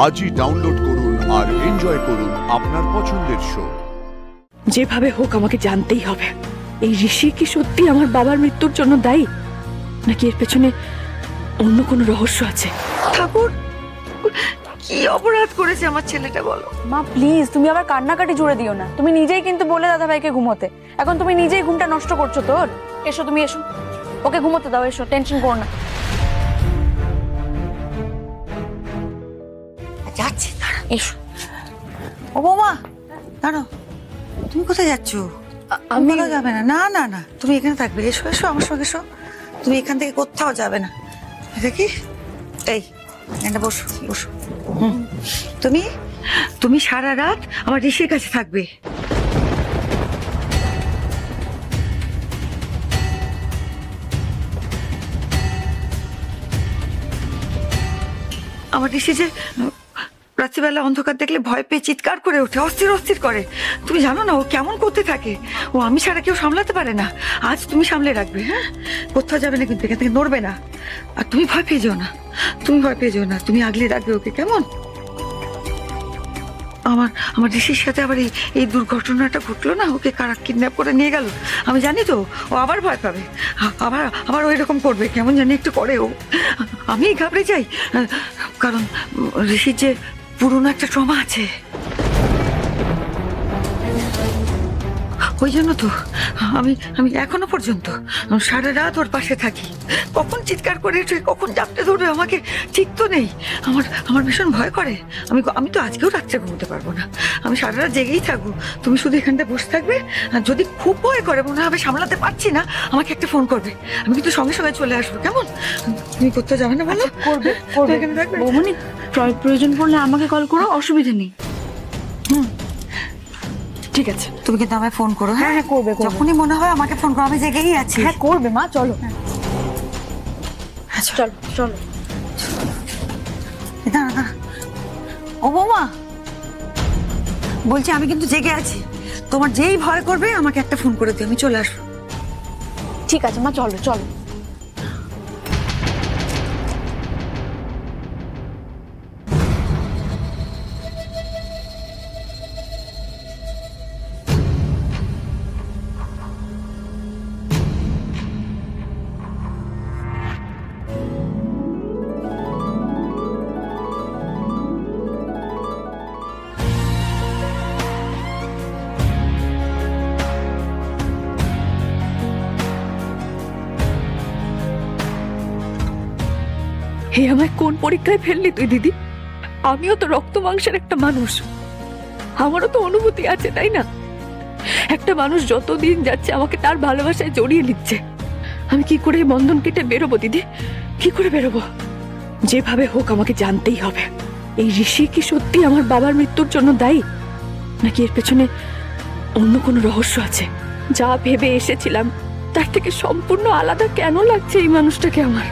আজই ডাউনলোড করুন আর এনজয় করুন আপনার পছন্দের শো। যেভাবে হোক আমাকে জানতেই হবে, এই ঋষি কি সত্যি আমার বাবার মৃত্যুর জন্য দায়ী, নাকি এর পেছনে অন্য কোনো রহস্য আছে? ঠাকুর, কি অপরাধ করেছে আমার ছেলেটা বলো। মা প্লিজ, তুমি আবার কান্নাকাটি জুড়ে দিও না। তুমি নিজেই কিন্তু বলে দাদা ভাইকে ঘুমোতে, এখন তুমি নিজেই ঘুমটা নষ্ট করছো তোর। এসো, তুমি এসো, ওকে ঘুমোতে দাও। এসো, টেনশন করো না। যাচ্ছি, দাঁড়া। এসো। ও বৌমা, দাঁড়াও, তুমি কোথায় যাচ্ছ? আমি কোথাও যাবে না। না না না, তুমি এখানে থাকবে। এসো এসো, আমার সঙ্গে এসো। তুমি এখান থেকে কোথাও যাবে না, দেখি। এই এখানে বসো বসো। তুমি তুমি সারা রাত আমার ঋষির কাছে থাকবে। আমার ঋষি যে রাত্রিবেলা অন্ধকার দেখলে ভয় পেয়ে চিৎকার করে ওঠে, অস্থির অস্থির করে। তুমি জানো না ও কেমন করতে থাকে? ও আমি ছাড়া কেউ সামলাতে পারে না। আজ তুমি সামলে রাখবে, হ্যাঁ? কোথাও যাবে না কিন্তু, এখান থেকে নড়বে না। আর তুমি ভয় পেয়ে যেও না, তুমি ভয় পেয়ে যেও না, তুমি আগলে রাখবে ওকে, কেমন? আমার ঋষির সাথে আবার এই দুর্ঘটনাটা ঘটলো না, ওকে কারা কিডন্যাপ করে নিয়ে গেল। আমি জানি তো ও আবার ভয় পাবে, আবার আবার ওই রকম করবে, কেমন জানি একটু করে ও। আমি ঘাবড়ে যাই, কারণ ঋষির যে পুরনো একটা ট্রমা আছে। ওই জন্য তো আমি আমি এখনো পর্যন্ত সারা রাত ওর পাশে থাকি। কখন চিৎকার করে উঠে, কখন চাপটে ধরবে আমাকে ঠিক তো নেই। আমার ভীষণ ভয় করে। আমি তো আজকেও রাত্রে ঘুমোতে পারবো না, আমি সারা রাত জেগেই থাকবো। তুমি শুধু এখানটা বসে থাকবে, আর যদি খুব ভয় করে, মনে হবে সামলাতে পারছি না, আমাকে একটা ফোন করবে। আমি কিন্তু সঙ্গে সঙ্গে চলে আসবো, কেমন? তুমি কোথাও যাবে না বলো? করবে করবে। বৌমনি, প্রয়োজন পড়লে আমাকে কল করো, অসুবিধা নেই। ঠিক আছে, তুমি কিন্তু আমায় ফোন করো। হ্যাঁ হ্যাঁ, করবে। যখনই মনে হয় আমাকে ফোন করো, আমি জেগেই আছি। হ্যাঁ করবে মা, চলো। চলো চলো। দাঁড়া দাঁড়া, ও বৌমা, বলছি আমি কিন্তু জেগে আছি। তোমার যেই ভয় করবে আমাকে একটা ফোন করে দিও, আমি চলে আসবো। ঠিক আছে মা, চলো চলো। হে, আমায় কোন পরীক্ষায় ফেললি তুই দিদি? আমিও তো রক্ত মাংসের একটা মানুষ, আমারও তো অনুভূতি আছে, তাই না? একটা মানুষ যতদিন যাচ্ছে আমাকে তার ভালোবাসায় জড়িয়ে নিচ্ছে। আমি কি করে এই বন্ধন কেটে বেরোবো দিদি? কি করে বেরোবো? যেভাবে হোক আমাকে জানতেই হবে, এই ঋষি কি সত্যি আমার বাবার মৃত্যুর জন্য দায়ী, নাকি এর পেছনে অন্য কোনো রহস্য আছে? যা ভেবে এসেছিলাম তার থেকে সম্পূর্ণ আলাদা কেন লাগছে এই মানুষটাকে আমার?